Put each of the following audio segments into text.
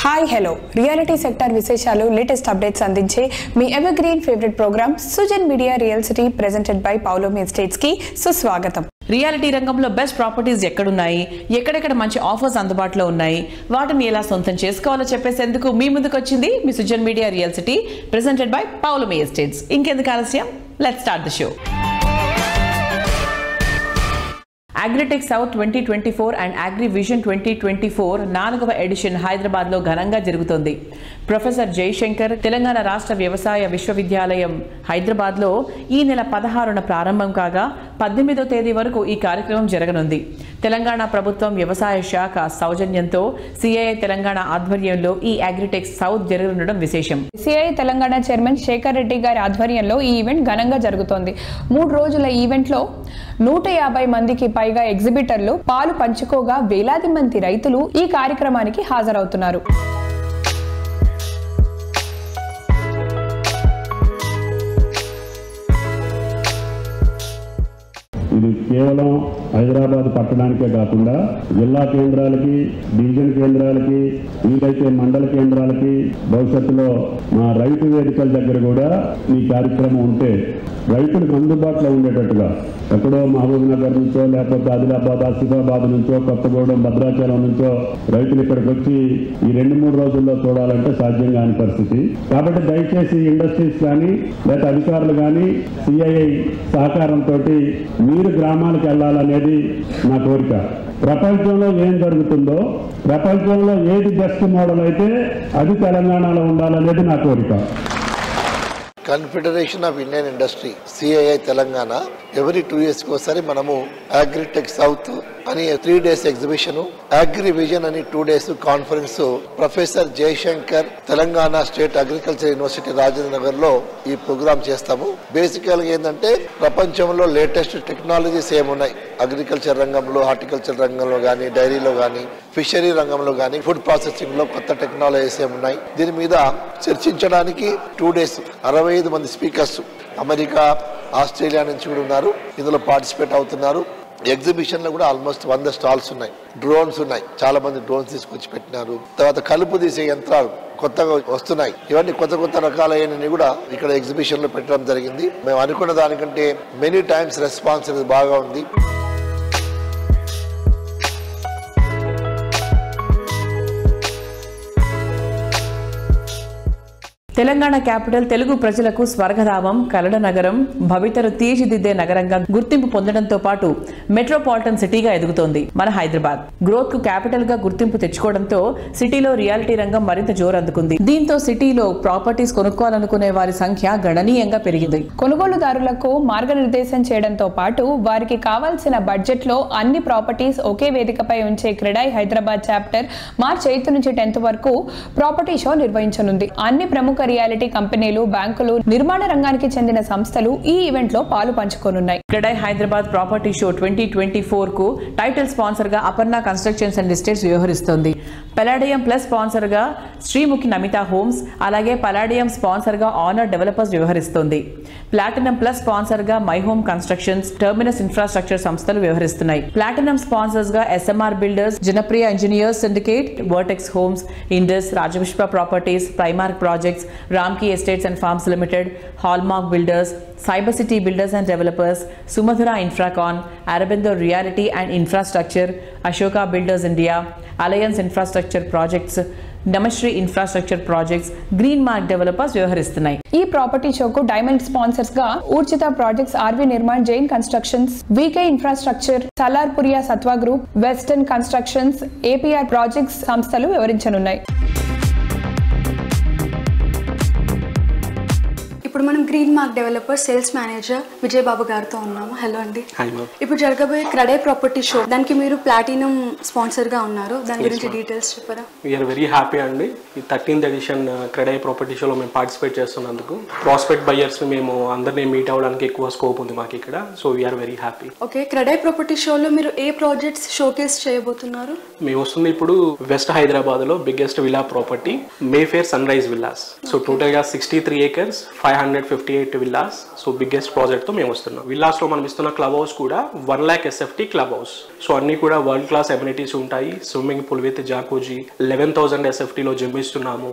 Hi hello reality sector విశేషాలు latest updates అందించే మీ evergreen favourite programme Sujan media real city presented by Paulomi estates కి సుస్వాగతం. రియాలిటీ రంగంలో బెస్ట్ ప్రాపర్టీస్ ఎక్కడున్నాయి, ఎక్కడెక్కడ మంచి ఆఫర్స్ అందుబాటులో ఉన్నాయి, వాటిని ఎలా సొంతం చేసుకోవాలో చెప్పేసేందుకు మీ ముందుకు వచ్చింది మీ Sujan media real city presented by Paulomi estates. ఇంకెందుకు ఆలస్యం, let's start the show. Agritech south 2024 and agri vision 2024 4వ ఎడిషన్ హైదరాబాద్లో ఘనంగా జరుగుతోంది. ప్రొఫెసర్ జయశంకర్ తెలంగాణ రాష్ట్ర వ్యవసాయ విశ్వవిద్యాలయం హైదరాబాద్లో ఈ నెల 16న ప్రారంభం కాగా 18వ తేదీ వరకు ఈ కార్యక్రమం జరగనుంది. తెలంగాణ ప్రభుత్వం వ్యవసాయ శాఖ సౌజన్యంతో సిఐఐ తెలంగాణ ఆధ్వర్యంలో ఈ అగ్రిటెక్ సౌత్ జరగనుండడం విశేషం. సిఐఐ తెలంగాణ చైర్మన్ శేఖర్ రెడ్డి గారి ఆధ్వర్యంలో ఈ ఈవెంట్ ఘనంగా జరుగుతోంది. 3 రోజుల ఈవెంట్లో 150 మందికి పైగా ఎగ్జిబిటర్లు పాలు పంచుకోగా వేలాది మంది రైతులు ఈ కార్యక్రమానికి హాజరవుతున్నారు. ఇది కేవలం హైదరాబాద్ పట్టణానికే కాకుండా జిల్లా కేంద్రాలకి, డివిజన్ కేంద్రాలకి, వీలైతే మండల కేంద్రాలకి, భవిష్యత్తులో మా రైతు వేదికల దగ్గర కూడా ఈ కార్యక్రమం ఉంటే రైతులకు అందుబాటులో ఉండేటట్టుగా ఎక్కడో మహబూబ్ నగర్ నుంచో, లేకపోతే ఆదిలాబాద్, ఆసిఫాబాద్ నుంచో, కొత్తగూడెం, భద్రాచలం నుంచో రైతులు ఇక్కడికి వచ్చి ఈ 2-3 రోజుల్లో చూడాలంటే సాధ్యం కాని పరిస్థితి. కాబట్టి దయచేసి ఇండస్ట్రీస్ కానీ లేదా అధికారులు కానీ సిఐఐ సహకారంతో మీరు గ్రామాలకు వెళ్ళాలనేది నా కోరిక. ప్రపంచంలో ఏం జరుగుతుందో, ప్రపంచంలో ఏది బెస్ట్ మోడల్ అయితే అది తెలంగాణలో ఉండాలనేది నా కోరిక. Confederation of Indian industry CII Telangana every 2 years ఒకసారి మనము అగ్రిటెక్ సౌత్ అని 3 days ఎగ్జిబిషన్, అగ్రి విజన్ అని 2 days conference professor Jayashankar Telangana state agriculture university Rajendra Nagar లో ఈ ప్రోగ్రామ్ చేస్తాము. బేసికల్ గా ఏంటంటే ప్రపంచంలో లేటెస్ట్ టెక్నాలజీస్ ఏమున్నాయి అగ్రికల్చర్ రంగంలో, హార్టికల్చర్ రంగంలో కానీ, డైరీలో కానీ, ఫిషరీ రంగంలో కానీ, ఫుడ్ ప్రాసెసింగ్ లో కొత్త టెక్నాలజీస్ ఏమున్నాయి, దీని మీద చర్చించడానికి 2 days 65 మంది స్పీకర్స్ అమెరికా, ఆస్ట్రేలియా నుంచి కూడా ఉన్నారు, ఇందులో పార్టిసిపేట్ అవుతున్నారు. ఎగ్జిబిషన్ లో కూడా ఆల్మోస్ట్ 100 స్టాల్స్ ఉన్నాయి. డ్రోన్స్ ఉన్నాయి, చాలా మంది డ్రోన్స్ తీసుకొచ్చి పెట్టినారు. తర్వాత కలుపు తీసే యంత్రాలు కొత్తగా వస్తున్నాయి. ఇవన్నీ కొత్త రకాలైనవి కూడా ఇక్కడ ఎగ్జిబిషన్ లో పెట్టడం జరిగింది. మేము అనుకున్న దానికంటే మెనీ టైమ్స్ రెస్పాన్స్ అనేది బాగా ఉంది. తెలంగాణ క్యాపిటల్ తెలుగు ప్రజలకు స్వర్గధామం, కలల నగరం, భవితను తీర్చిదిద్దే నగరంగా గుర్తింపు పొందడంతో పాటు మెట్రోపాలిటన్ సిటీగా ఎదుగుతోంది మన హైదరాబాద్. గ్రోత్ కు క్యాపిటల్ గా గుర్తింపు తెచ్చుకోవడంతో సిటీలో రియాలిటీ రంగం మరింత జోరందుకుంది. దీంతో సిటీలో ప్రాపర్టీస్ కొనుక్కోవాలనుకునే వారి సంఖ్య గణనీయంగా పెరిగింది. కొనుగోలుదారులకు మార్గనిర్దేశం చేయడంతో పాటు వారికి కావాల్సిన బడ్జెట్ లో అన్ని ప్రాపర్టీస్ ఒకే వేదికపై ఉంచే క్రెడాయ్ హైదరాబాద్ చాప్టర్ మార్చి 8 నుంచి 10 వరకు ప్రాపర్టీ షో నిర్వహించనుంది. అన్ని ప్రముఖ రియాలిటీ కంపెనీలు, బ్యాంకులు, నిర్మాణ రంగానికి చెందిన సంస్థలు ఈ ఈవెంట్ లో పాలు పంచుకోనున్నాయి. క్రెడాయ్ హైదరాబాద్ ప్రాపర్టీ షో 2024 కు టైటిల్ స్పాన్సర్ గా అపర్ణ కన్స్ట్రక్షన్స్ అండ్ ఎస్టేట్స్ వ్యవహరిస్తోంది. పలాడియం ప్లస్ స్పాన్సర్ గా శ్రీముఖి నమితా హోమ్స్, అలాగే పలాడియం స్పాన్సర్ గా ఆనర్ డెవలపర్స్ వ్యవహరిస్తోంది. ప్లాటినం ప్లస్ స్పాన్సర్ గా my home constructions, terminus infrastructure సంస్థలు వ్యవహరిస్తున్నాయి. ప్లాటినం స్పాన్సర్స్ గా SMR builders, Janapriya engineers syndicate, vertex homes, Indus, Rajapushpa properties, Primark projects, Ramky estates and farms limited, hallmark builders, cyber city builders and developers, Sumadhura Infracon, Aurobindo realty and infrastructure, Ashoka builders India, alliance infrastructure projects, Namashri infrastructure projects, green mark developers వ్యవహరిస్తున్నాయి. ఈ property షోకు diamond sponsors గా Urjitha projects, RV Nirman, Jain constructions, VK infrastructure, Salarpuria Sattva group, western constructions, APR projects సంస్థలు వివరించనున్నాయి. ఇప్పుడు మనం green mark developer sales manager Vijay Babu గారితో ఉన్నాము. హలో అండి. ఇప్పుడు జరగబోయే క్రెడే ప్రాపర్టీ షో, దానికి మీరు ప్లాటినం స్పాన్సర్ గా ఉన్నారు, దాని గురించి డీటెయిల్స్ చెప్పరా? వీఆర్ వెరీ హ్యాపీ అండి. ఈ 13th ఎడిషన్ క్రెడే ప్రాపర్టీ షోలో మేము పార్టిసిపేట్ చేస్తున్నందుకు. ప్రాస్పెక్ట్ బయర్స్ మేము అందరినీ మీట్ అవ్వడానికి ఎక్కువ స్కోప్ ఉంది మాకు ఇక్కడ. So we are very happy. Okay, CREDAI property షోలో మీరు ఏ ప్రాజెక్ట్స్ షోకేస్ చేయబోతున్నారు? మేము వస్తుంది ఇప్పుడు వెస్ట్ హైదరాబాద్ లో biggest villa property Mayfair Sunrise villas. So total గా 63 acres, 500 158 విల్లాస్. సో బిగ్గెస్ట్ ప్రాజెక్ట్తో మేము వస్తున్నాం. విల్లాస్లో మనం ఇస్తున్న క్లబ్ హౌస్ కూడా 1 lakh SFT club house. So అన్నీ కూడా వరల్డ్ క్లాస్ ఎమ్యూనిటీస్ ఉంటాయి. స్విమ్మింగ్ పూల్ విత్ జాకూజీ, 11,000 SFTలో జిమ్ ఇస్తున్నాము.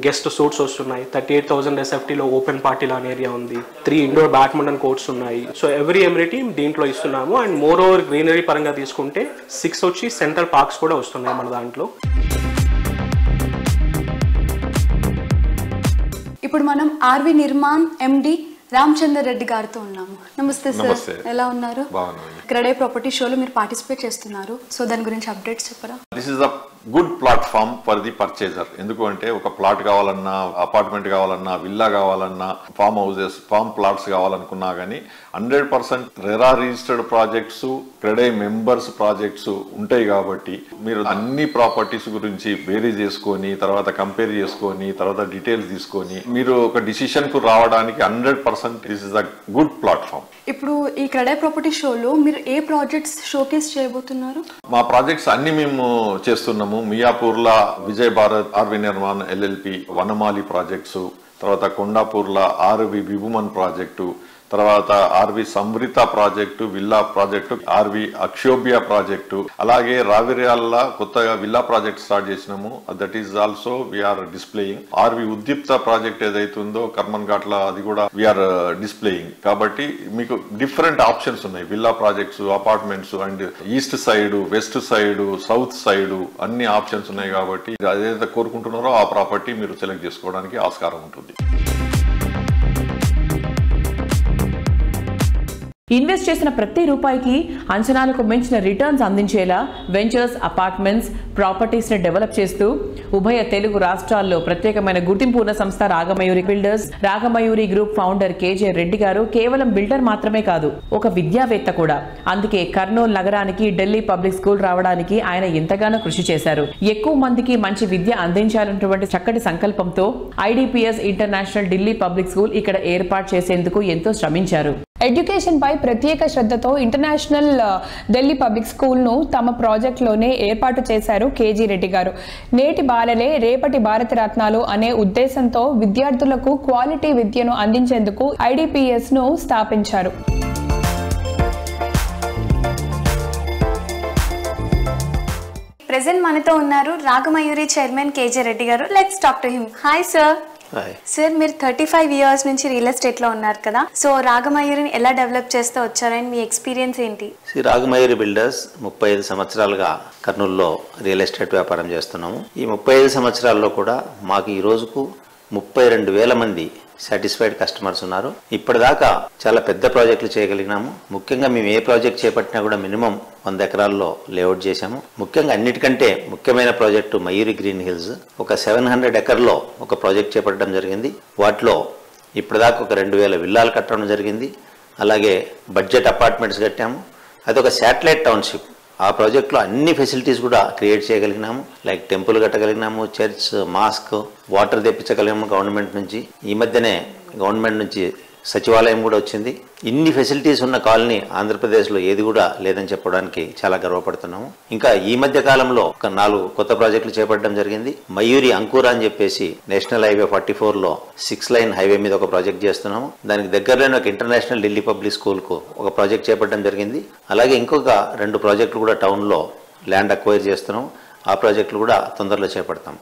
గెస్ట్ సూట్స్ వస్తున్నాయి. 38,000 SFTలో ఓపెన్ పార్టీ లాన్ ఏరియా ఉంది. 3 ఇండోర్ బ్యాడ్మింటన్ కోర్ట్స్ ఉన్నాయి. సో ఎవ్రీ ఎమ్యూనిటీ దీంట్లో ఇస్తున్నాము. అండ్ మోర్ ఓవర్ గ్రీనరీ పరంగా తీసుకుంటే 6 వచ్చి సెంట్రల్ పార్క్స్ కూడా వస్తున్నాయి మన దాంట్లో. ఇప్పుడు మనం ఆర్వి నిర్మాణ్ MD రామచందర్ రెడ్డి గారితో ఉన్నాము. నమస్తే సార్, ఎలా ఉన్నారు? క్రెడే ప్రాపర్టీ షోలో మీరు పార్టిసిపేట్ చేస్తున్నారు. సో దాని గురించి అప్డేట్స్ చెప్పరా? This is a good platform for the purchaser. ఎందుకు అంటే ఒక ప్లాట్ కావాలన్నా, అపార్ట్మెంట్ కావాలన్నా, విల్లా కావాలన్నా, ఫామ్ హౌసెస్, ఫామ్ ప్లాట్స్ కావాలనుకున్నా కానీ 100% RERA registered projects, CREDAI members projects ఉంటాయి. కాబట్టి మీరు అన్ని ప్రాపర్టీస్ గురించి వేరీ చేసుకొని, తర్వాత కంపేర్ చేసుకొని, తర్వాత డీటెయిల్స్ తీసుకొని మీరు ఒక డిసిషన్ కు రావడానికి 100% this is a good platform. ఇప్పుడు ఈ క్రెడే ప్రాపర్టీ షోలో మీరు ఏ ప్రాజెక్ట్స్ షోకేస్ చేయబోతున్నారు? మా ప్రాజెక్ట్స్ అన్ని మేము చేస్తున్నాము. మియాపూర్లా Vijay Bharat RV Nirman LLP Vanamali projects, తర్వాత కొండాపూర్లా ఆర్వి విభుమన్ ప్రాజెక్టు, తర్వాత RV Samvrutha project, villa project, RV Akshobhya project, అలాగే రావిర్యాల్లో కొత్తగా విల్లా ప్రాజెక్ట్ స్టార్ట్ చేసినాము. That is also we are displaying. RV Uddeeptha project ఏదైతుందో కర్మన్ ఘాట్ల, అది కూడా వీఆర్ డిస్ప్లేయింగ్. కాబట్టి మీకు డిఫరెంట్ ఆప్షన్స్ ఉన్నాయి. Villa projects, apartments and east side, west side, south side అన్ని ఆప్షన్స్ ఉన్నాయి. కాబట్టి అదైతే కోరుకుంటున్నారో ఆ ప్రాపర్టీ మీరు సెలెక్ట్ చేసుకోవడానికి ఆస్కారం ఉంటుంది. ఇన్వెస్ట్ చేసిన ప్రతి రూపాయికి అంచనాలకు మించిన రిటర్న్స్ అందించేలా వెంచర్స్, అపార్ట్మెంట్స్, ప్రాపర్టీస్ ని డెవలప్ చేస్తూ ఉభయ తెలుగు రాష్ట్రాల్లో ప్రత్యేకమైన గుర్తింపు ఉన్న సంస్థ Ragamayuri builders. Ragamayuri group founder KJ Reddy గారు కేవలం బిల్డర్ మాత్రమే కాదు, ఒక విద్యావేత్త కూడా. అందుకే కర్నూలు నగరానికి ఢిల్లీ పబ్లిక్ స్కూల్ రావడానికి ఆయన ఎంతగానో కృషి చేశారు. ఎక్కువ మందికి మంచి విద్య అందించాలన్నటువంటి చక్కటి సంకల్పంతో IDPS international Delhi public school ఇక్కడ ఏర్పాటు చేసేందుకు ఎంతో శ్రమించారు. ఎడ్యుకేషన్ పై ప్రత్యేక శ్రద్ధతో ఇంటర్నేషనల్ ఢిల్లీ పబ్లిక్ స్కూల్ను తమ ప్రాజెక్టులోనే ఏర్పాటు చేశారు KJ రెడ్డి గారు. నేటి బాలలే రేపటి భారత రత్నాలు అనే ఉద్దేశంతో విద్యార్థులకు క్వాలిటీ విద్యను అందించేందుకు IDPS ను స్థాపించారు. ప్రెజెంట్ మనతో ఉన్నారు రాగమయూరి చైర్మన్ KJ రెడ్డి గారు. Let's talk to him. Hi sir. Sir, మీరు 35 years నుంచి రియల్ ఎస్టేట్ లో ఉన్నారు కదా. సో రాగమయూరిని ఎలా డెవలప్ చేస్తూ వచ్చారని మీ ఎక్స్పీరియన్స్ ఏంటి? రాగమయూరి బిల్డర్స్ 35 సంవత్సరాలుగా కర్నూలులో రియల్ ఎస్టేట్ వ్యాపారం చేస్తున్నాము. ఈ 35 సంవత్సరాల్లో కూడా మాకు ఈ రోజుకు 32,000 మంది సాటిస్ఫైడ్ కస్టమర్స్ ఉన్నారు. ఇప్పటిదాకా చాలా పెద్ద ప్రాజెక్టులు చేయగలిగినాము. ముఖ్యంగా మేము ఏ ప్రాజెక్ట్ చేపట్టినా కూడా మినిమం 100 ఎకరాల్లో లేఅవుట్ చేశాము. ముఖ్యంగా అన్నిటికంటే ముఖ్యమైన ప్రాజెక్టు మయూరి గ్రీన్ హిల్స్. ఒక 700 ఎకర్లో ఒక ప్రాజెక్ట్ చేపట్టడం జరిగింది. వాటిలో ఇప్పటిదాకా ఒక 2,000 విల్లాలు కట్టడం జరిగింది. అలాగే బడ్జెట్ అపార్ట్మెంట్స్ కట్టాము. అది ఒక శాటిలైట్ టౌన్షిప్. ఆ ప్రాజెక్టులో అన్ని ఫెసిలిటీస్ కూడా క్రియేట్ చేయగలిగినాము. లైక్ టెంపుల్ కట్టగలిగినాము, చర్చ్, మాస్క్, వాటర్ తెప్పించగలిగాము గవర్నమెంట్ నుంచి. ఈ మధ్యనే గవర్నమెంట్ నుంచి సచివాలయం కూడా వచ్చింది. ఇన్ని ఫెసిలిటీస్ ఉన్న కాలనీ ఆంధ్రప్రదేశ్లో ఏది కూడా లేదని చెప్పడానికి చాలా గర్వపడుతున్నాము. ఇంకా ఈ మధ్య కాలంలో ఒక 4 కొత్త ప్రాజెక్టులు చేపట్టడం జరిగింది. మయూరి అంకుర అని చెప్పేసి నేషనల్ హైవే 44లో 6 లైన్ హైవే మీద ఒక ప్రాజెక్ట్ చేస్తున్నాము. దానికి దగ్గరలోనే ఒక ఇంటర్నేషనల్ ఢిల్లీ పబ్లిక్ స్కూల్కు ఒక ప్రాజెక్ట్ చేపట్టడం జరిగింది. అలాగే ఇంకొక 2 ప్రాజెక్టులు కూడా టౌన్లో ల్యాండ్ అక్వైర్ చేస్తున్నాము. ఆ ప్రాజెక్టులు కూడా తొందరలో చేపడతాం.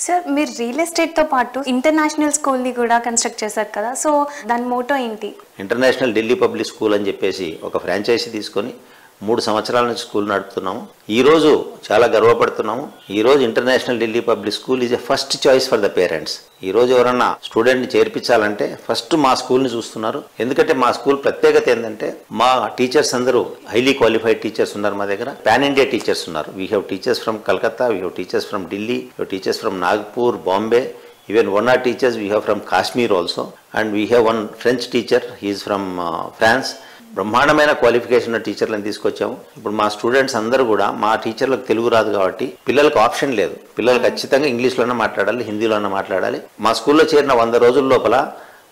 సార్, మీరు రియల్ ఎస్టేట్ తో పాటు ఇంటర్నేషనల్ స్కూల్ ని కూడా కన్స్ట్రక్ట్ చేశారు కదా. సో దాని మోటో ఏంటి? ఇంటర్నేషనల్ ఢిల్లీ పబ్లిక్ స్కూల్ అని చెప్పేసి ఒక ఫ్రాంచైజీ తీసుకొని 3 సంవత్సరాల నుంచి స్కూల్ నడుపుతున్నాము. ఈరోజు చాలా గర్వపడుతున్నాము. ఈరోజు international Delhi public school is a first choice for the parents. ఈరోజు ఎవరన్నా స్టూడెంట్ని చేర్పించాలంటే ఫస్ట్ మా స్కూల్ని చూస్తున్నారు. ఎందుకంటే మా స్కూల్ ప్రత్యేకత ఏంటంటే మా టీచర్స్ అందరూ హైలీ క్వాలిఫైడ్ టీచర్స్ ఉన్నారు. మా దగ్గర పాన్ ఇండియా టీచర్స్ ఉన్నారు. We have teachers from Calcutta, we have teachers from Delhi, we have teachers from Nagpur, Bombay. Even 1 or teachers we have from Kashmir also, and we have one French teacher, he is from France. బ్రహ్మాండమైన qualification టీచర్లను తీసుకొచ్చాము. ఇప్పుడు మా students అందరూ కూడా, మా టీచర్లకు తెలుగు రాదు కాబట్టి పిల్లలకు ఆప్షన్ లేదు. పిల్లలు ఖచ్చితంగా ఇంగ్లీష్లోనే మాట్లాడాలి, హిందీలోనే మాట్లాడాలి. మా స్కూల్లో చేరిన 100 రోజుల లోపల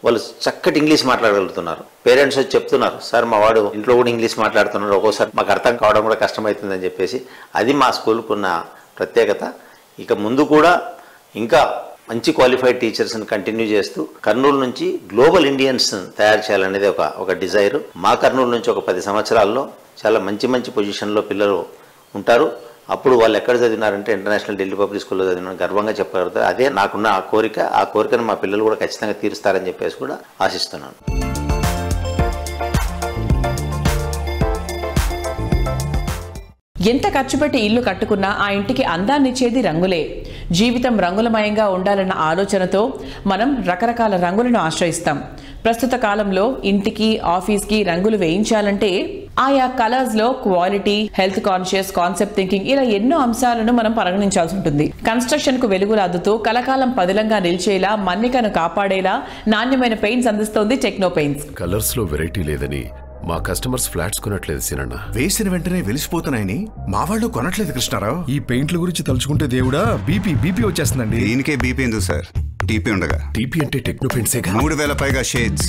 వాళ్ళు చక్కటి ఇంగ్లీష్ మాట్లాడగలుగుతున్నారు. పేరెంట్స్ వచ్చి చెప్తున్నారు, సార్ మా వాడు ఇంట్లో కూడా ఇంగ్లీష్ మాట్లాడుతున్నారు, ఒక్కోసారి మాకు అర్థం కావడం కూడా కష్టమవుతుందని చెప్పేసి. అది మా స్కూల్కున్న ప్రత్యేకత. ఇక ముందు కూడా ఇంకా మంచి క్వాలిఫైడ్ టీచర్స్ని కంటిన్యూ చేస్తూ కర్నూలు నుంచి గ్లోబల్ ఇండియన్స్ తయారు చేయాలనేది ఒక డిజైర్. మా కర్నూలు నుంచి ఒక 10 సంవత్సరాల్లో చాలా మంచి పొజిషన్లో పిల్లలు ఉంటారు. అప్పుడు వాళ్ళు ఎక్కడ చదివినారంటే ఇంటర్నేషనల్ ఢిల్లీ పబ్లిక్ స్కూల్లో చదివిన గర్వంగా చెప్పగలుగుతారు. అదే నాకున్న కోరిక. ఆ కోరికను మా పిల్లలు కూడా ఖచ్చితంగా తీరుస్తారని చెప్పేసి కూడా ఆశిస్తున్నాను. ఎంత ఖర్చు పెట్టి ఇల్లు కట్టుకున్నా ఆ ఇంటికి అందాన్నిచ్చేది రంగులే. జీవితం రంగులమయంగా ఉండాలన్న ఆలోచనతో మనం రకరకాల రంగులను ఆశ్రయిస్తాం. ప్రస్తుత కాలంలో ఇంటికి ఆఫీస్కి రంగులు వేయించాలంటే ఆయా కలర్స్లో quality, health conscious, concept thinking ఇలా ఎన్నో అంశాలను మనం పరిగణించాల్సి ఉంటుంది. కన్స్ట్రక్షన్కు వెలుగులు అద్దుతూ కలకాలం పదిలంగా నిలిచేలా, మన్నికను కాపాడేలా నాణ్యమైన పెయింట్స్ అందిస్తోంది టెక్నో పెయింట్స్. కలర్స్లో వెరైటీ లేదని మా కస్టమర్స్ ఫ్లాట్స్ కొనట్లేదు సినన్న. వేసిన వెంటనే వెలిసిపోతున్నాయని మా వాళ్ళు కొనట్లేదు కృష్ణారావు. ఈ పెయింట్ల గురించి తలుచుకుంటే దేవుడా బీపీ వచ్చేస్తుందండి. దీనికే బీపీ ఎందుకు సార్? టీపీ ఉండగా. టీపీ అంటే టెక్నో పెయింట్స్. 3000 పైగా షేడ్స్,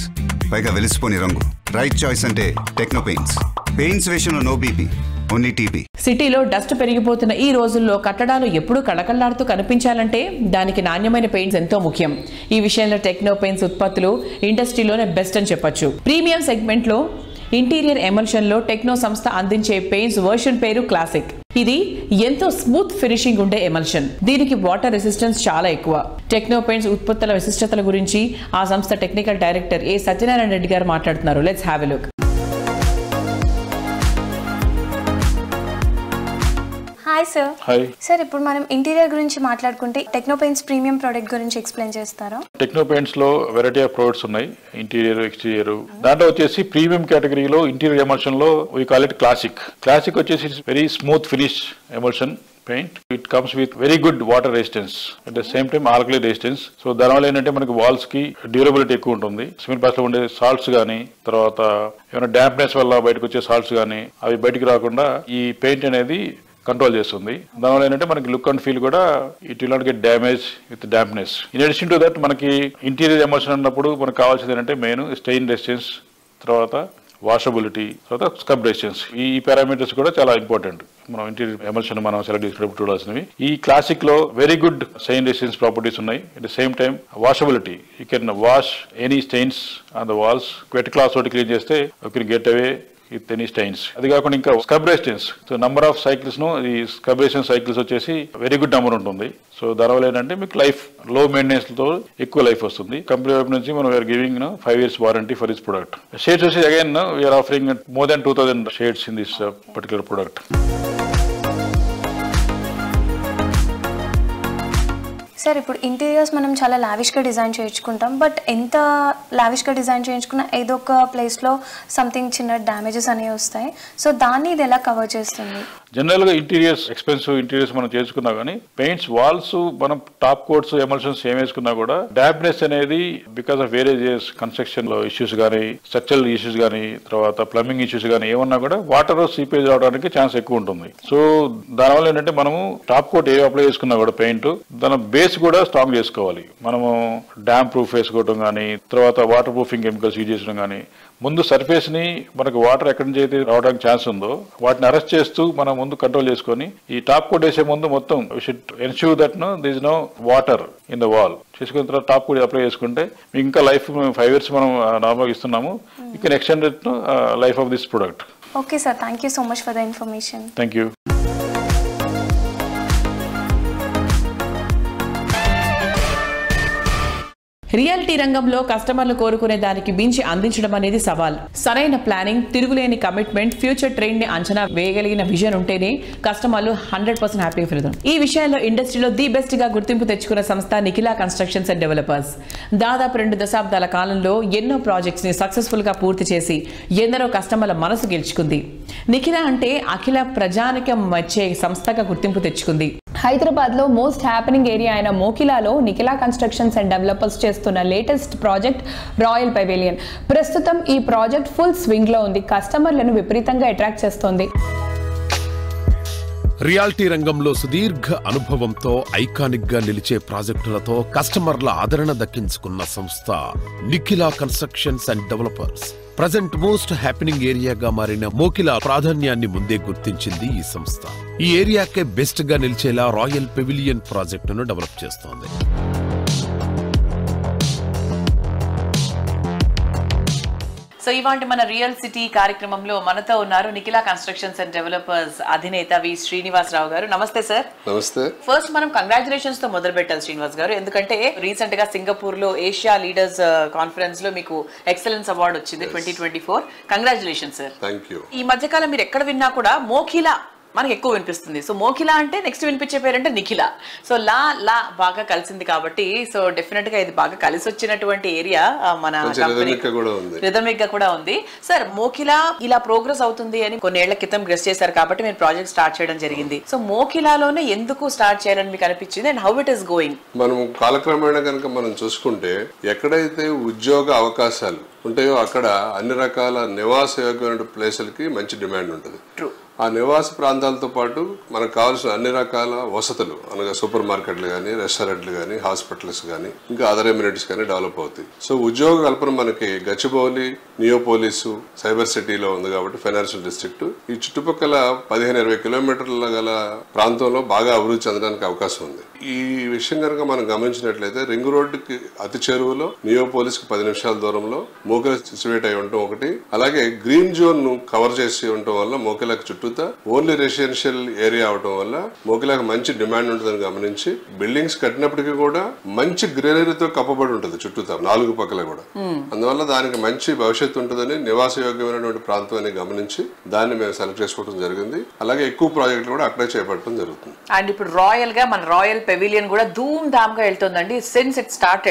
పైగా వెలిసిపోని రంగు. రైట్ చాయిస్ అంటే టెక్నో పెయింట్స్. పెయింట్స్ విషయంలో నో బీపీ, ఓన్లీ టీపీ. సిటీలో డస్ట్ పెరిగిపోతున్న ఈ రోజుల్లో కట్టడాలు ఎప్పుడూ కళకళలాడుతూ కనిపించాలంటే దానికి నాణ్యమైన పెయింట్స్ ఎంతో ముఖ్యం. ఈ విషయంలో టెక్నో పెయింట్స్ ఉత్పత్తులు ఇండస్ట్రీలోనే బెస్ట్ అని చెప్పొచ్చు. ప్రీమియం సెగ్మెంట్ లో ఇంటీరియర్ ఎమల్షన్ లో టెక్నో సంస్థ అందించే పెయింట్స్ వర్షన్ పేరు క్లాసిక్. ఇది ఎంతో స్మూత్ ఫినిషింగ్ ఉండే ఎమల్షన్. దీనికి వాటర్ రెసిస్టెన్స్ చాలా ఎక్కువ. టెక్నో పెయింట్స్ ఉత్పత్తుల విశిష్టతల గురించి ఆ సంస్థ టెక్నికల్ డైరెక్టర్ ఏ సత్యనారాయణ రెడ్డి గారు మాట్లాడుతున్నారు. Let's have a look. Hi sir. Hi sir, ఇప్పుడు మనం ఇంటీరియర్ గురించి మాట్లాడుకుంటే టెక్నో పెయింట్స్ ప్రీమియం ప్రోడక్ట్ గురించి ఎక్స్ప్లెయిన్ చేస్తారా? టెక్నో పెయింట్స్ లో వెరైటీ ఆఫ్ ప్రొడక్ట్స్ ఉన్నాయి, ఇంటీరియర్, ఎక్స్టీరియర్. దాంట్లో వచ్చేసి ప్రీమియం కేటగిరీలో ఇంటీరియర్ ఎమల్షన్ లో we call it classic. Classic వచ్చేసి very smooth finish emulsion paint. It comes with very good water resistance at the same time alkali resistance. So దానివల్ల ఏంటంటే మనకి walls కి డ్యూరబిలిటీ ఎక్కువ ఉంటుంది. సిమెంట్ ప్లాస్టర్ లో ఉండే సాల్ట్స్ కానీ, తర్వాత ఏమైనా డాంప్నెస్ వల్ల బయటకు వచ్చే సాల్ట్స్ కానీ అవి బయటికి రాకుండా ఈ పెయింట్ అనేది కంట్రోల్ చేస్తుంది. దానివల్ల ఏంటంటే మనకి లుక్ అండ్ ఫీల్ కూడా it will not get damage with dampness. In addition to that మనకి ఇంటీరియర్ ఎమల్షన్ అన్నప్పుడు మనకు కావాల్సింది ఏంటంటే మెయిన్ స్టెయిన్ రెసిస్టెన్స్, తర్వాత వాషబిలిటీ, తర్వాత స్క్రబ్ రెసిస్టెన్స్. ఈ పారామీటర్స్ కూడా చాలా ఇంపార్టెంట్ మనం ఇంటీరియర్ ఎమల్షన్ మనం సెలెక్ట్ చేసుకున్నప్పుడు చూడాల్సినవి. ఈ క్లాసిక్ లో very good stain resistance properties ఉన్నాయి. At the same time washability, you can wash any stains on the walls. Wet cloth తోటి క్లీన్ చేస్తే you can get away with any stains. అది కాకుండా ఇంకా scrub resistance. So number of cycles ను ఈ scrub resistance cycles వచ్చేసి very good number ఉంటుంది. So దానివల్ల ఏంటంటే మీకు లైఫ్ లో మెయింటెనెన్స్ తో ఎక్కువ లైఫ్ వస్తుంది. కంపెనీ వైపు నుంచి మనం we are giving 5 years warranty for this product. Shades వచ్చి again we are offering more than 2000 shades in this particular product. Sir, ఇప్పుడు ఇంటీరియర్స్ మనం చాలా లావిష్గా డిజైన్ చేయించుకుంటాం. బట్ ఎంత లావిష్గా డిజైన్ చేయించుకున్నా ఏదో ఒక ప్లేస్లో సంథింగ్ చిన్న డ్యామేజెస్ అనేవి వస్తాయి. సో దాన్ని ఇది ఎలా కవర్ చేస్తుంది? జనరల్ గా ఇంటీరియర్స్ ఎక్స్పెన్సివ్ ఇంటీరియర్స్ మనం చేసుకున్నా కానీ పెయింట్స్ వాల్స్ మనం టాప్ కోట్స్ ఎమల్షన్స్ ఏం వేసుకున్నా కూడా డాంప్నెస్ అనేది బికాస్ ఆఫ్ వేరేజెస్ కన్స్ట్రక్షన్ లో ఇష్యూస్ కానీ, స్ట్రక్చరల్ ఇష్యూస్ కానీ, తర్వాత ప్లంబింగ్ ఇష్యూస్ కానీ ఏమన్నా కూడా వాటర్ సీపేజ్ రావడానికి ఛాన్స్ ఎక్కువ ఉంటుంది. సో దానివల్ల ఏంటంటే మనము టాప్ కోట్ ఏ అప్లై చేసుకున్నా కూడా పెయింట్ దాని బేస్ కూడా స్ట్రాంగ్ చేసుకోవాలి. మనము డ్యామ్ ప్రూఫ్ వేసుకోవడం కానీ, తర్వాత వాటర్ ప్రూఫింగ్ కెమికల్స్ యూజ్ చేయడం కానీ, ముందు సర్ఫేస్ ని మనకు వాటర్ ఎక్కడి నుంచి అయితే రావడానికి ఛాన్స్ ఉందో వాటిని అరెస్ట్ చేస్తూ మనం ముందు కంట్రోల్ చేసుకొని ఈ టాప్ కోట్ వేసే ముందు మొత్తం we should ensure that there is no water in the wall. చేసుకున్న తర్వాత టాప్ కోట్ అప్లై చేసుకుంటే మీకు ఇంకా లైఫ్ 5 years మనం నార్మల్గా ఇస్తున్నాము. You can extend it life of this product. Okay sir, thank you so much for the information. Thank you. Reality రంగంలో కస్టమర్లు కోరుకునే దానికి మించి అందించడం అనేది సవాల్. సరైన ప్లానింగ్, తిరుగులేని కమిట్మెంట్, ఫ్యూచర్ ట్రెండ్ ని అంచనా వేయగలిగిన విజన్ ఉంటేనే కస్టమర్లు 100% హ్యాపీగా ఫీల్ అవుతారు. ఈ విషయంలో ఇండస్ట్రీలో ది బెస్ట్ గా గుర్తింపు తెచ్చుకున్న సంస్థ నిఖిలా కన్స్ట్రక్షన్స్ అండ్ డెవలపర్స్. దాదాపు 2 దశాబ్దాల కాలంలో ఎన్నో ప్రాజెక్ట్స్ ని సక్సెస్ఫుల్ గా పూర్తి చేసి ఎందరో కస్టమర్ల మనసు గెలుచుకుంది. నిఖిలా అంటే అఖిల ప్రజానికం వచ్చే సంస్థగా గుర్తింపు తెచ్చుకుంది. హైదరాబాద్ లో మోస్ట్ హ్యాపెనింగ్ ఏరియా అయిన మోకిలాలో నిఖిలా కన్స్ట్రక్షన్స్ అండ్ డెవలపర్స్ చేస్తున్న లేటెస్ట్ ప్రాజెక్ట్ రాయల్ పెవిలియన్. ప్రస్తుతం ఈ ప్రాజెక్ట్ ఫుల్ స్వింగ్ లో ఉంది. కస్టమర్లను విపరీతంగా అట్రాక్ట్ చేస్తోంది. రియాలిటీ రంగంలో సుదీర్ఘ అనుభవంతో ఐకానిక్ గా నిలిచే ప్రాజెక్టులతో కస్టమర్ల ఆదరణ దక్కించుకున్న సంస్థ Nikhila constructions and developers. Present most happening ఏరియాగా మారిన మోకిలా ప్రాధాన్యాన్ని ముందే గుర్తించింది ఈ సంస్థ. ఈ ఏరియాకే బెస్ట్ గా నిలిచేలా రాయల్ పెవిలియన్ ప్రాజెక్టును డెవలప్ చేస్తోంది. సో ఇవాంటి మన రియల్ సిటీ కార్యక్రమంలో మనతో ఉన్నారు నిఖిలా కన్స్ట్రక్షన్స్ అండ్ డెవలపర్స్ అధినేత వి శ్రీనివాసరావు గారు. నమస్తే సార్. నమస్తే. ఫస్ట్ మనం కంగ్రాచులేషన్స్ తో మొదలు పెట్టాలి శ్రీనివాస్ గారు, ఎందుకంటే రీసెంట్ గా సింగపూర్ లో ఏషియా లీడర్స్ కాన్ఫరెన్స్ లో మీకు ఎక్సలెన్స్ అవార్డు వచ్చింది 2024. Congratulations sir. థాంక్యూ. ఈ మధ్యకాలం మీరు ఎక్కడ విన్నా కూడా మోఖిలా మనకి ఎక్కువ వినిపిస్తుంది. సో మోఖిలా అంటే నెక్స్ట్ వినిపించే పేరంటే నిఖిలా. సో లా బాగా కలిసింది కాబట్టి సో డెఫినెట్ గా ఇది బాగా కలిసి వచ్చినటువంటి ఏరియా మన రిథమిక్ గా కూడా ఉంది. సార్ మోఖిలా ఇలా ప్రోగ్రెస్ అవుతుంది అని కొన్ని ఏళ్ల క్రితం గెస్ చేశారు కాబట్టి మీరు ప్రాజెక్ట్ స్టార్ట్ చేయడం జరిగింది. సో మోఖిలాలోనే ఎందుకు స్టార్ట్ చేయాలని మీకు అనిపించింది and how it is going? మనం కాలక్రమేణా కనుక మనం చూసుకుంటే ఎక్కడైతే ఉద్యోగ అవకాశాలు ఉంటాయో అక్కడ అన్ని రకాల నివాస యోగ్యమైన ప్లేసులకి మంచి డిమాండ్ ఉంటుంది. ఆ నివాస ప్రాంతాలతో పాటు మనకు కావాల్సిన అన్ని రకాల వసతులు అనగా సూపర్ మార్కెట్లు కానీ, రెస్టారెంట్లు కానీ, హాస్పిటల్స్ కానీ, ఇంకా అదర్ ఎమ్యూనిటీస్ కానీ డెవలప్ అవుతాయి. సో ఉద్యోగ కల్పన మనకి గచ్చిబౌలి, నియోపోలిసు, సైబర్ సిటీలో ఉంది కాబట్టి ఫైనాన్షియల్ డిస్ట్రిక్ట్ ఈ చుట్టుపక్కల 15-20 కిలోమీటర్ల గల ప్రాంతంలో బాగా అభివృద్ధి చెందడానికి అవకాశం ఉంది. ఈ విషయం కనుక మనం గమనించినట్లయితే రింగ్ రోడ్డుకి అతి చేరువలో, నియోపోలిస్ కి 10 నిమిషాల దూరంలో మోకిలా సిచువేట్ అయి ఉండటం ఒకటి, అలాగే గ్రీన్ జోన్ ను కవర్ చేసి ఉండటం వల్ల మోకిలాకి చుట్టూతా ఓన్లీ రెసిడెన్షియల్ ఏరియా అవటం వల్ల మోకిలాకి మంచి డిమాండ్ ఉంటుందని గమనించి బిల్డింగ్స్ కట్టినప్పటికీ కూడా మంచి గ్రీనరీతో కప్పబడి ఉంటుంది చుట్టూతా 4 పక్కల కూడా. అందువల్ల దానికి మంచి భవిష్యత్తు ఉంటుందని నివాస యోగ్యమైనటువంటి ప్రాంతం అని గమనించి దాన్ని మేము సెలెక్ట్ చేసుకోవడం జరిగింది. అలాగే ఎక్కువ ప్రాజెక్టులు కూడా అక్కడే చేపట్టడం జరుగుతుంది. అండ్ ఇప్పుడు రాయల్ గా మన రాయల్ పెవిలియన్ కూడా ధూమ్ ధామ్ గా వెళ్తుందండి. సిన్స్ ఇట్ స్టార్ట్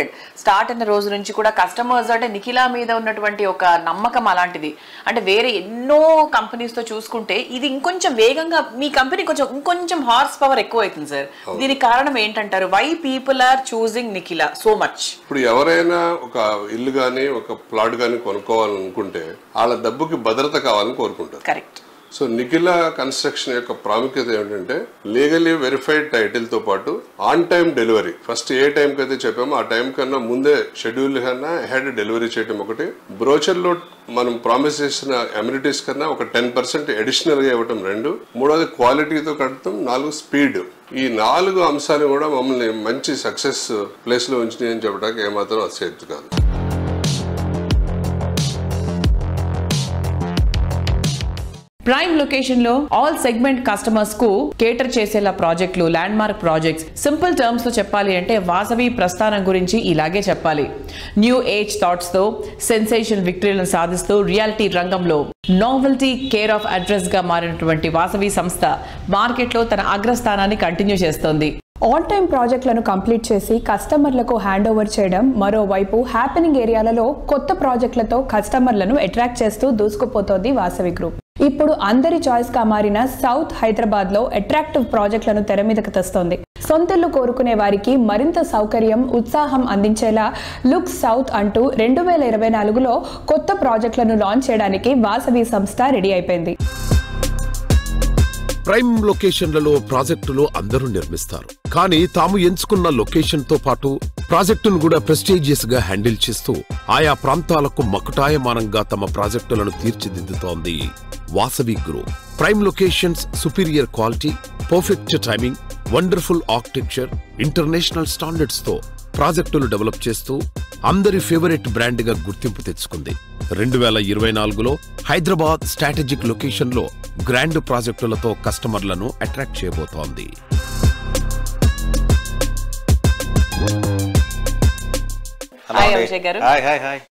అయిన రోజు నుంచి కూడా కస్టమర్స్ అంటే నిఖిలా మీద ఉన్నటువంటి ఒక నమ్మకం అలాంటిది. అంటే వేరే ఎన్నో కంపెనీస్ తో చూసుకుంటే ఇది ఇంకొంచెం వేగంగా మీ కంపెనీ ఇంకొంచెం హార్స్ పవర్ ఎక్కువ అవుతుంది సార్. దీనికి కారణం ఏంటంటారు? Why people are choosing Nikhila so much? ఇప్పుడు ఎవరైనా ఒక ఇల్లు గానీ ఒక ప్లాట్ గానీ కొనుక్కోవాలనుకుంటే వాళ్ళ డబ్బుకి భద్రత కావాలని కోరుకుంటారు. కరెక్ట్. సో నిఖిలా కన్స్ట్రక్షన్ యొక్క ప్రాముఖ్యత ఏమిటంటే లీగలీ వెరిఫైడ్ టైటిల్ తో పాటు on time delivery. First A time కి అయితే చెప్పామో ఆ టైం కన్నా ముందే షెడ్యూల్ కన్నా హెడ్ డెలివరీ చేయడం ఒకటి, బ్రోచర్ లో మనం ప్రామిస్ చేసిన అమ్యూనిటీస్ కన్నా ఒక 10% అడిషనల్ గా ఇవ్వటం 2, మూడోది క్వాలిటీతో కట్టడం, 4 స్పీడ్. ఈ 4 అంశాలు కూడా మమ్మల్ని మంచి సక్సెస్ ప్లేస్ లో ఉంచినాయి అని చెప్పడానికి ఏమాత్రం అతిశయోక్తి కాదు. ప్రైమ్ లొకేషన్ లో ఆల్ సెగ్మెంట్ కస్టమర్స్ కు కేటర్ చేసేలా ప్రాజెక్టులు, land mark projects. Simple terms లో చెప్పాలి అంటే వాసవి ప్రస్థానం గురించి ఇలాగే చెప్పాలి. న్యూ ఏజ్ థాట్స్ తో సెన్సేషన్ విక్టరీలను సాధిస్తూ రియాలిటీ రంగంలో నోవెల్టీ కేర్ ఆఫ్ అడ్రస్ గా మారినటువంటి వాసవి సంస్థ మార్కెట్ లో తన అగ్రస్థానాన్ని కంటిన్యూ చేస్తోంది. ఆన్ టైం ప్రాజెక్టులను కంప్లీట్ చేసి కస్టమర్లకు హ్యాండ్ ఓవర్ చేయడం, మరోవైపు హ్యాపెనింగ్ ఏరియాలలో కొత్త ప్రాజెక్టులతో కస్టమర్లను అట్రాక్ట్ చేస్తూ దూసుకుపోతోంది వాసవి గ్రూప్. ఇప్పుడు అందరి చాయిస్ గా మారిన సౌత్ హైదరాబాద్ లో అట్రాక్టివ్ ప్రాజెక్టులను తెర మీదకు తెస్తోంది. సొంతిల్లు కోరుకునే వారికి మరింత సౌకర్యం, ఉత్సాహం అందించేలా లుక్ సౌత్ అంటూ 2024లో కొత్త ప్రాజెక్టులను లాంచ్ చేయడానికి వాసవి సంస్థ రెడీ అయిపోయింది. ప్రైమ్ లొకేషన్లలో ప్రాజెక్టులు అందరూ నిర్మిస్తారు, కానీ తాము ఎంచుకున్న లొకేషన్ తో పాటు ప్రాజెక్టును కూడా ప్రెస్టీజియస్ గా హ్యాండిల్ చేస్తూ ఆయా ప్రాంతాలకు మకుటాయమానంగా తమ ప్రాజెక్టులను తీర్చిదిద్దుతోంది Vasavi group. Prime locations, superior quality, perfect timing, wonderful architecture, international standards తో ప్రాజెక్టులు డెవలప్ చేస్తూ అందరి ఫేవరెట్ బ్రాండ్ గా గుర్తింపు తెచ్చుకుంది. 2024లో హైదరాబాద్ స్ట్రాటజిక్ లొకేషన్ లో గ్రాండ్ ప్రాజెక్టులతో కస్టమర్లను అట్రాక్ట్ చేయబోతోంది.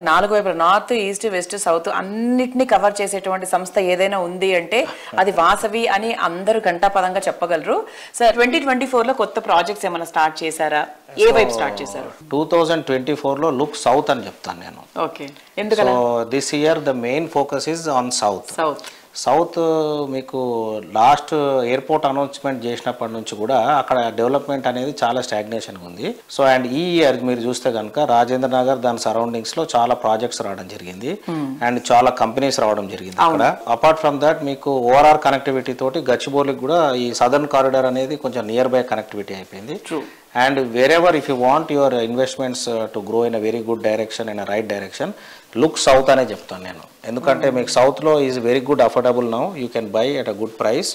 నాలుగు వైపు నార్త్, ఈస్ట్, వెస్ట్, సౌత్ అన్నిటిని కవర్ చేసేటువంటి సంస్థ ఏదైనా ఉంది అంటే అది వాసవి అని అందరూ ఘంటాపదంగా చెప్పగలరు. సార్ 2024లో కొత్త ప్రాజెక్ట్స్ ఏమైనా స్టార్ట్ చేశారా? ఏ వైపు స్టార్ట్ చేశారు? 2024లో లుక్ సౌత్ అని చెప్తాను నేను. ఓకే, ఎందుకలా? This year the main focus is on south. మీకు లాస్ట్ ఎయిర్పోర్ట్ అనౌన్స్మెంట్ చేసినప్పటి నుంచి కూడా అక్కడ డెవలప్మెంట్ అనేది చాలా స్టాగ్నేషన్ ఉంది. సో అండ్ ఈ ఇయర్ మీరు చూస్తే కనుక రాజేంద్ర నగర్ దాని సరౌండింగ్స్ లో చాలా ప్రాజెక్ట్స్ రావడం జరిగింది అండ్ చాలా కంపెనీస్ రావడం జరిగింది అక్కడ. అపార్ట్ ఫ్రమ్ దట్ మీకు ఓఆర్ఆర్ కనెక్టివిటీ తోటి గచ్చిబౌలికి కూడా ఈ సదర్న్ కారిడార్ అనేది కొంచెం నియర్ బై కనెక్టివిటీ అయిపోయింది. And wherever if you want your investments to grow in a very good direction, in a right direction, look south అనే చెప్తాను నేను, ఎందుకంటే మీకు సౌత్లో is very good affordable now, you can buy at a good price.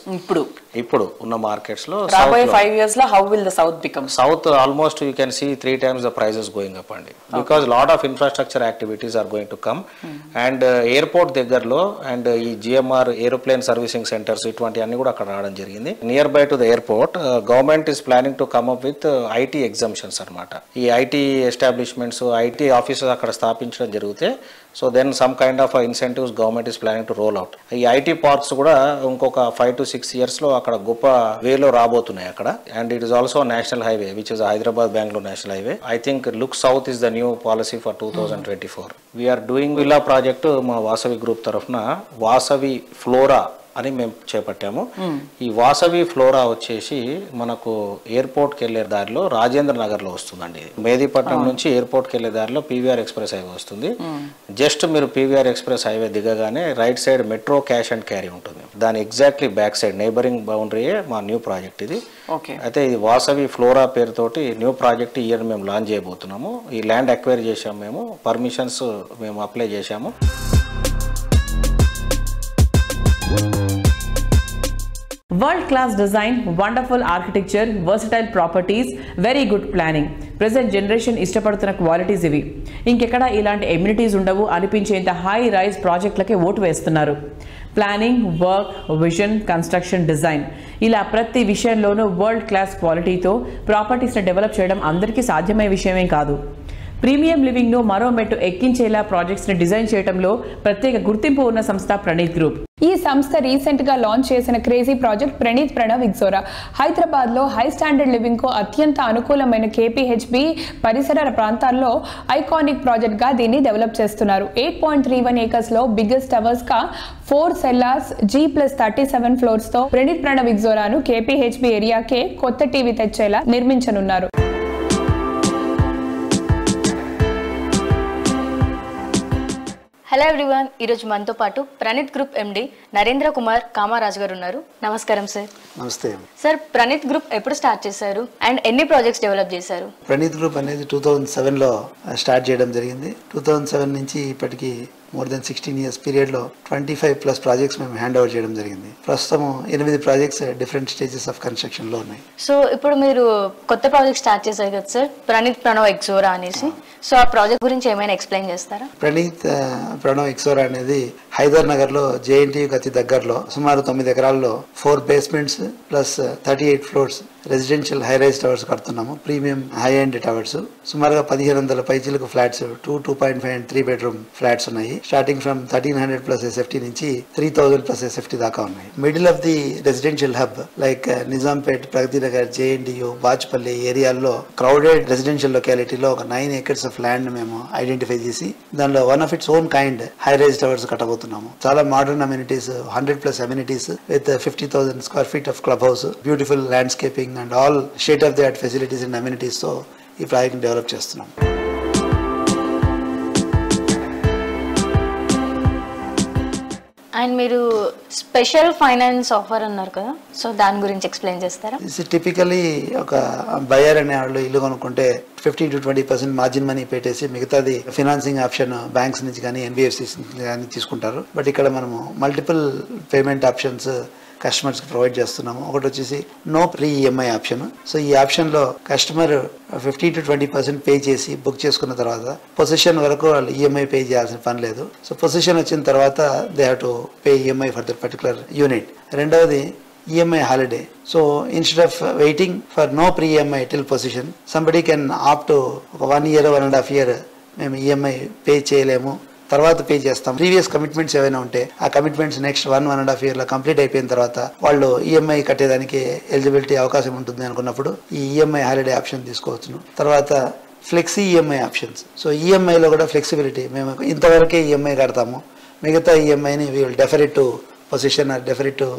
ఇప్పుడు ఉన్న మార్కెట్స్లో రాబోయే 5 years లో how will the south become? South almost you can see 3 times the prices going up అండి, because lot of infrastructure activities are going to come. And airport దగ్గరలో and ఈ GMR aeroplane servicing centres ఇటువంటి అన్ని కూడా అక్కడ రావడం జరిగింది. Near by to the airport government is planning to come up with IT exemptions అనమాట. ఈ ఐటీ ఎస్టాబ్లిష్మెంట్స్, ఐటీ ఆఫీసెస్ అక్కడ స్థాపించడం జరిగితే so then some kind of incentives government is planning to roll out. ఈ ఐటీ పార్క్స్ కూడా ఇంకొక 5 to 6 years లో అక్కడ గొప్ప వేలో రాబోతున్నాయి అక్కడ. And it is also national highway which is Hyderabad Bengaluru national highway. I think look south is the new policy for 2024. We are doing villa project మా వాసవి గ్రూప్ తరఫున వాసవి ఫ్లోరా అని మేము చేపట్టాము. ఈ వాసవి ఫ్లోరా వచ్చేసి మనకు ఎయిర్పోర్ట్కి వెళ్ళే దారిలో రాజేంద్ర నగర్లో వస్తుందండి. మేదీపట్నం నుంచి ఎయిర్పోర్ట్కి వెళ్ళే దారిలో పీవీఆర్ ఎక్స్ప్రెస్ హైవే వస్తుంది. జస్ట్ మీరు పీవీఆర్ ఎక్స్ప్రెస్ హైవే దిగగానే right side metro cash and carry ఉంటుంది. దాని ఎగ్జాక్ట్లీ బ్యాక్ సైడ్ నైబరింగ్ బౌండరీయే మా న్యూ ప్రాజెక్ట్ ఇది. అయితే ఇది వాసవి ఫ్లోరా పేరుతోటి న్యూ ప్రాజెక్ట్ ఇయర్ మేము లాంచ్ చేయబోతున్నాము. ఈ ల్యాండ్ అక్వైర్ చేసాము, మేము పర్మిషన్స్ మేము అప్లై చేశాము. World class design, wonderful architecture, versatile properties, very good planning. Present generation ఇష్టపడుతున్న క్వాలిటీస్ ఇవి. ఇంకెక్కడ ఇలాంటి ఎమ్యూనిటీస్ ఉండవు అనిపించేంత హై రైజ్ ప్రాజెక్టులకే ఓటు వేస్తున్నారు. Planning, work, vision, construction, design ఇలా ప్రతి విషయంలోనూ వరల్డ్ క్లాస్ క్వాలిటీతో ప్రాపర్టీస్ని డెవలప్ చేయడం అందరికీ సాధ్యమయ్యే విషయమే కాదు. ప్రీమియం లివింగ్ను మరో మెట్టు ఎక్కించేలా ప్రాజెక్ట్స్ని డిజైన్ చేయడంలో ప్రత్యేక గుర్తింపు ఉన్న సంస్థ ప్రణీత్ గ్రూప్. ఈ సంస్థ రీసెంట్ గా లాంచ్ చేసిన crazy project Praneeth Pranav ixora. Hyderabad లో హై స్టాండర్డ్ లివింగ్ కు అత్యంత అనుకూలమైన కేపీహెచ్బి పరిసర ప్రాంతాల్లో ఐకానిక్ ప్రాజెక్ట్ గా దీన్ని డెవలప్ చేస్తున్నారు. 8.31 acres లో బిగ్గెస్ట్ టవర్స్ గా 4 cellars G+37 floors తో ప్రణీత్ ప్రణవ్ ఇగ్జోరాను కేపీహెచ్బి ఏరియాకే కొత్త టీవీ తెచ్చేలా నిర్మించనున్నారు. హలో ఎవ్రీవన్, ఈరోజు మనతో పాటు ప్రణీత్ గ్రూప్ ఎండి నరేంద్ర కుమార్ కామారాజు గారు ఉన్నారు. నమస్కారం సార్. నమస్తే సార్. ప్రణీత్ గ్రూప్ ఎప్పుడు స్టార్ట్ చేశారు అండ్ ఎన్ని ప్రాజెక్ట్స్ డెవలప్ చేశారు? ప్రణీత్ గ్రూప్ అనేది 2007లో స్టార్ట్ చేయడం జరిగింది. 2007 నుంచి ఇప్పటికి మోర్ దెన్ 16 years పీరియడ్లో 25+ ప్రాజెక్ట్స్ మేము హ్యాండ్ ఓవర్ చేయడం జరిగింది. ప్రస్తుతం 8 ప్రాజెక్ట్స్ డిఫరెంట్ స్టేజెస్ ఆఫ్ కన్స్ట్రక్షన్లో ఉన్నాయి. సో ఇప్పుడు మీరు కొత్త ప్రాజెక్ట్ స్టార్ట్ చేశారు కదా సార్, ప్రణీత్ ప్రణవ్ ఎగ్జోరా అనేసి. సో ఆ ప్రాజెక్ట్ గురించి ఏమైనా ఎక్స్ప్లెయిన్ చేస్తారా? ప్రణీత్ ప్రణవ్ ఎగ్జోరా అనేది హైదర్ నగర్లో జేఎన్టీయూకి అతి దగ్గరలో సుమారు 9 acres 4 basements plus 38 floors residential high rise towers కడుతున్నాము. ప్రీమియం హై ఎండ్ టవర్స్ సుమారుగా 1500 పైచిలకు ఫ్లాట్స్ 2.5 and 3 bedroom ఫ్లాట్స్ ఉన్నాయి. స్టార్టింగ్ ఫ్రమ్ 1300+ SFT నుంచి 3000+ SFT దాకా ఉన్నాయి. Middle of the residential hub like Nizampet, Pragathi Nagar, JNTU, Bachupally ఏరియాల్లో క్రౌడెడ్ రెసిడెన్షియల్ లొకాలిటీలో ఒక 9 acres ఆఫ్ ల్యాండ్ మేము ఐడెంటిఫై చేసి దానిలో one of its own kind high rise towers కట్టబోతున్నాము. చాలా modern amenities, 100+ amenities with 50,000 square feet of club house, beautiful landscaping and all state of the art facilities and amenities తో ఈ project develop చేస్తున్నాం. And మీరు special finance offer అన్నారు కదా, so దాని గురించి ఎక్స్ప్లెయిన్ చేస్తారా? టిపికలీ ఒక బయర్ అనే వాళ్ళు ఇల్లు కొనుక్కుంటే 15 to 20% మార్జిన్ మనీ పెట్టేసి మిగతాది ఫైనాన్సింగ్ ఆప్షన్ బ్యాంక్స్ నుంచి కానీ ఎన్బిఎఫ్సిస్ కానీ తీసుకుంటారు. బట్ ఇక్కడ మనము మల్టిపుల్ పేమెంట్ ఆప్షన్స్ కస్టమర్స్ కి ప్రొవైడ్ చేస్తున్నాము. ఒకటి వచ్చేసి no pre EMI option. So ఈ ఆప్షన్ లో కస్టమర్ 15 to 20% పే చేసి బుక్ చేసుకున్న తర్వాత పొజిషన్ వరకు వాళ్ళు ఈఎంఐ పే చేయాల్సిన పని లేదు. సో పొజిషన్ వచ్చిన తర్వాత they have to pay EMI for that particular unit. రెండవది EMI holiday. So instead of waiting for no pre-EMI till possession, somebody can opt to 1 year, 1.5 year మేము EMI pay చేయలేము, తర్వాత pay చేస్తాం. Previous commitments ఏవైనా ఉంటే ఆ commitments next 1.5 year complete అయిపోయిన తర్వాత వాళ్ళు ఈఎంఐ కట్టేదానికి ఎలిజిబిలిటీ అవకాశం ఉంటుంది అనుకున్నప్పుడు ఈ ఈఎంఐ హాలిడే ఆప్షన్ తీసుకోవచ్చును. తర్వాత ఫ్లెక్సీ ఈఎంఐ ఆప్షన్స్. సో ఈఎంఐలో కూడా ఫ్లెక్సిబిలిటీ, మేము ఇంతవరకే ఈఎంఐ కడతాము, మిగతా ఈఎంఐని we will defer it to possession or defer it to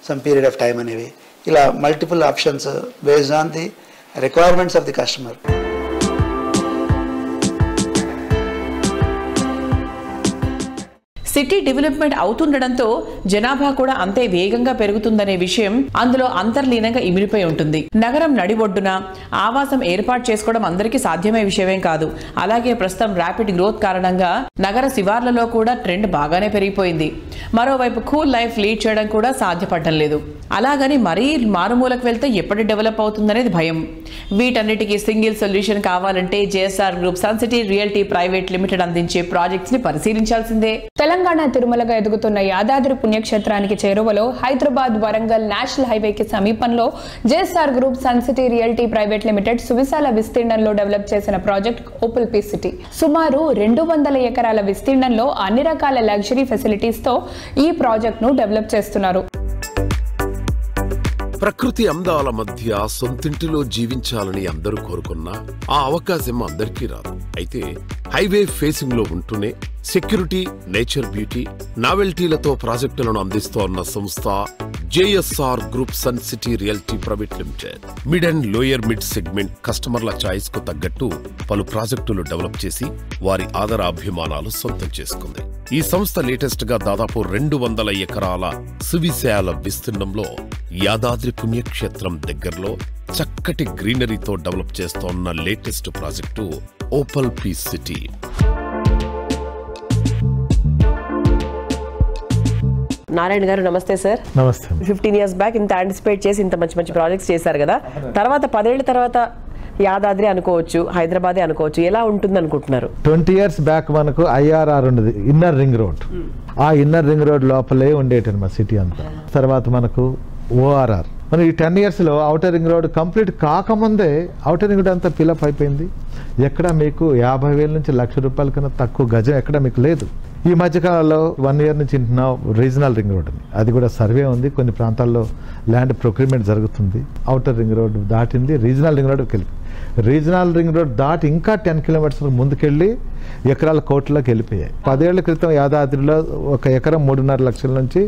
some period of time అనేవి. ఇలా multiple options based on the requirements of the customer. City development అవుతుండడంతో జనాభా కూడా అంతే వేగంగా పెరుగుతుందనే విషయం అందులో అంతర్లీనంగా ఇమిడిపోయి ఉంటుంది. నగరం నడిబొడ్డున ఆవాసం ఏర్పాటు చేసుకోవడం అందరికీ సాధ్యమయ్యే విషయమేం కాదు. అలాగే ప్రస్తుతం ర్యాపిడ్ గ్రోత్ కారణంగా నగర శివార్లలో కూడా ట్రెండ్ బాగానే పెరిగిపోయింది. మరోవైపు కూల్ లైఫ్ లీడ్ చేయడం కూడా సాధ్యపడటం లేదు. అలాగని మరీ మారుమూలకు వెళ్తే ఎప్పటి డెవలప్ అవుతుందనేది భయం. వీటన్నిటికీ సింగిల్ సొల్యూషన్ కావాలంటే JSR group sun city realty private limited అందించే ప్రాజెక్ట్స్ ని పరిశీలించాల్సిందే. తెలంగాణ తిరుమలగా ఎదుగుతున్న యాదాద్రి పుణ్యక్షేత్రానికి చేరువలో హైదరాబాద్ వరంగల్ నేషనల్ హైవేకి సమీపంలో JSR group sun city realty private limited సువిశాల విస్తీర్ణంలో డెవలప్ చేసిన ప్రాజెక్ట్ ఓపల్ పీ సిటీ. సుమారు 200 ఎకరాల విస్తీర్ణంలో అన్ని రకాల లగ్జరీ ఫెసిలిటీస్ తో ఈ ప్రాజెక్ట్ ను డెవలప్ చేస్తున్నారు. ప్రకృతి అందాల మధ్య సొంతింటిలో జీవించాలని అందరూ కోరుకున్నా ఆ అవకాశం అందరికీ రాదు. అయితే హైవే ఫేసింగ్ లో ఉంటూనే సెక్యూరిటీ, నేచర్ బ్యూటీ, నావెల్టీలతో ప్రాజెక్టులను అందిస్తోన్న సంస్థ JSR group sun city realty private limited. Mid and lower mid segment కస్టమర్ల చాయిస్ కు తగ్గట్టు పలు ప్రాజెక్టులు డెవలప్ చేసి వారి ఆదరాభిమానాలు సొంతం చేసుకుంది. ఈ సంస్థ లేటెస్ట్ గా దాదాపు 200 ఎకరాల సువిశాల విస్తీర్ణంలో యాదాద్రి పుణ్యక్షేత్రం దగ్గరలో చక్కటి గ్రీనరీతో డెవలప్ చేస్తోన్న latest project Opal P city. Narayana గారు నమస్తే సార్. నమస్తే. 15 years బ్యాక్ ఇంత యాంటిసిపేట్ చేసి ఇంత మంచి మంచి ప్రాజెక్ట్స్ చేశారు కదా, తర్వాత 10 ఏళ్ల తర్వాత యాదాద్రి అనుకోవచ్చు, హైదరాబాదే అనుకోవచ్చు, ఎలా ఉంటుంది అనుకుంటున్నారు? 20 years బ్యాక్ మనకు IRR ఉండేది, ఇన్నర్ రింగ్ రోడ్. ఆ ఇన్నర్ రింగ్ రోడ్ లోపలే ఉండేటది మా సిటీ అంతా. తర్వాత మనకు ORR. మనం ఈ 10 years లో అవుటర్ రింగ్ రోడ్ కంప్లీట్ కాకముందే అవుటర్ రింగ్ రోడ్ అంతా ఫిలప్ అయిపోయింది. ఎక్కడ మీకు 50,000 నుంచి ₹1,00,000 కన్నా తక్కువ గజం ఎక్కడ మీకు లేదు. ఈ మధ్యకాలంలో 1 year నుంచి వింటున్నాం రీజనల్ రింగ్ రోడ్ అని. అది కూడా సర్వే ఉంది, కొన్ని ప్రాంతాల్లో ల్యాండ్ ప్రొక్యూర్మెంట్ జరుగుతుంది. అవుటర్ రింగ్ రోడ్ దాటింది, రీజనల్ రింగ్ రోడ్కి వెళ్ళి రీజనల్ రింగ్ రోడ్ దాటి ఇంకా 10 kilometers ముందుకెళ్ళి ఎకరాల కోట్లకి వెళ్ళిపోయాయి. 10 ఏళ్ల క్రితం యాదాద్రిలో ఒక ఎకరం 3.5 లక్షల నుంచి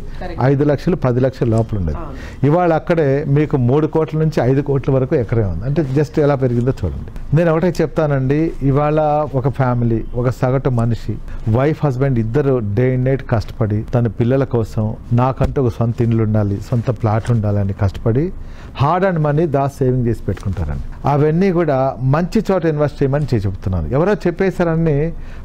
5 లక్షలు 10 లక్షల లోపల ఉండేది. ఇవాళ అక్కడే మీకు 3 కోట్ల నుంచి 5 కోట్ల వరకు ఎకరే ఉంది. అంటే జస్ట్ ఎలా పెరిగిందో చూడండి. నేను ఒకటే చెప్తానండి, ఇవాళ ఒక ఫ్యామిలీ, ఒక సగటు మనిషి, వైఫ్ హస్బెండ్ ఇద్దరు డే అండ్ నైట్ కష్టపడి తన పిల్లల కోసం నాకంటూ ఒక సొంత ఇల్లు ఉండాలి, సొంత ప్లాట్ ఉండాలని కష్టపడి హార్డ్ అండ్ మనీ సేవింగ్ చేసి పెట్టుకుంటారండి. అవన్నీ కూడా మంచి చోట ఇన్వెస్ట్ చేయమని చెప్తున్నాను. ఎవరో చెప్పేశారని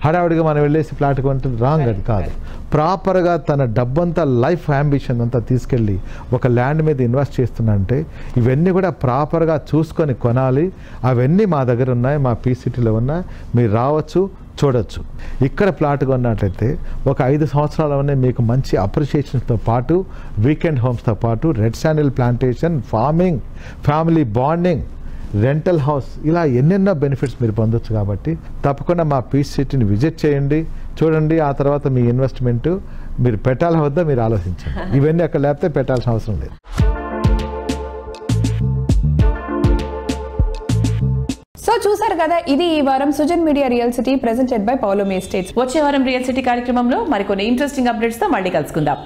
హడావుడిగా మనం వెళ్ళేసి ప్లాట్ కొంటే రాంగ్, అది కాదు. ప్రాపర్గా తన డబ్బంతా, లైఫ్ అంబిషన్ అంతా తీసుకెళ్ళి ఒక ల్యాండ్ మీద ఇన్వెస్ట్ చేస్తున్నానంటే ఇవన్నీ కూడా ప్రాపర్గా చూసుకొని కొనాలి. అవన్నీ మా దగ్గర ఉన్నాయి, మా పీ సిటీలో ఉన్నాయి. మీరు రావచ్చు, చూడొచ్చు. ఇక్కడ ప్లాట్ కొన్నట్లయితే ఒక 5 సంవత్సరాలనే మీకు మంచి అప్రిషియేషన్స్తో పాటు, వీకెండ్ హోమ్స్తో పాటు, red sandal plantation, farming, family bonding, rental house, ఇలా ఎన్నెన్నో బెనిఫిట్స్ మీరు పొందొచ్చు. కాబట్టి తప్పకుండా మా పీస్ సిటీని విజిట్ చేయండి, చూడండి. ఆ తర్వాత మీ ఇన్వెస్ట్మెంట్ మీరు పెట్టాలా వద్దా మీరు ఆలోచించండి. ఇవన్నీ అక్కడ లేకపోతే పెట్టాల్సిన అవసరం లేదు. సో చూసారు కదా, ఇది ఈ వారం Sujan media real city presented by Paulomi estates. వచ్చే వారం రియల్ సిటీ కార్యక్రమంలో మరికొన్ని ఇంట్రెస్టింగ్ అప్డేట్స్ తో మళ్ళీ కలుసుకుందాం.